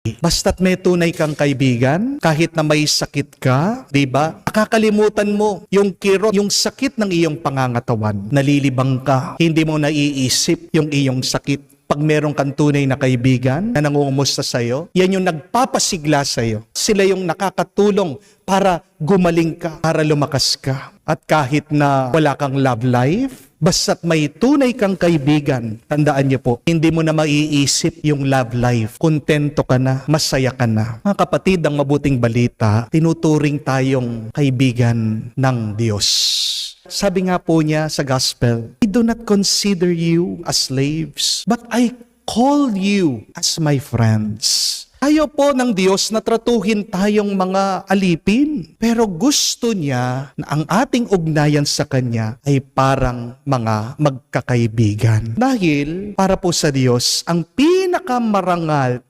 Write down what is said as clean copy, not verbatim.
Basta't may tunay kang kaibigan, kahit na may sakit ka, di ba? Nakakalimutan mo yung kirot, yung sakit ng iyong pangangatawan. Nalilibang ka, hindi mo naiisip yung iyong sakit. Pag meron kang tunay na kaibigan na nangungumusta sa'yo, yan yung nagpapasigla sa'yo. Sila yung nakakatulong para gumaling ka, para lumakas ka. At kahit na wala kang love life, basta't may tunay kang kaibigan, tandaan niyo po, hindi mo na maiisip yung love life. Kontento ka na, masaya ka na. Mga kapatid, ang mabuting balita, tinuturing tayong kaibigan ng Diyos. Sabi nga po niya sa gospel, I do not consider you as slaves, but I call you as my friends. Ayaw po ng Diyos na tratuhin tayong mga alipin. Pero gusto niya na ang ating ugnayan sa Kanya ay parang mga magkakaibigan. Dahil para po sa Diyos, ang pinakamarangal,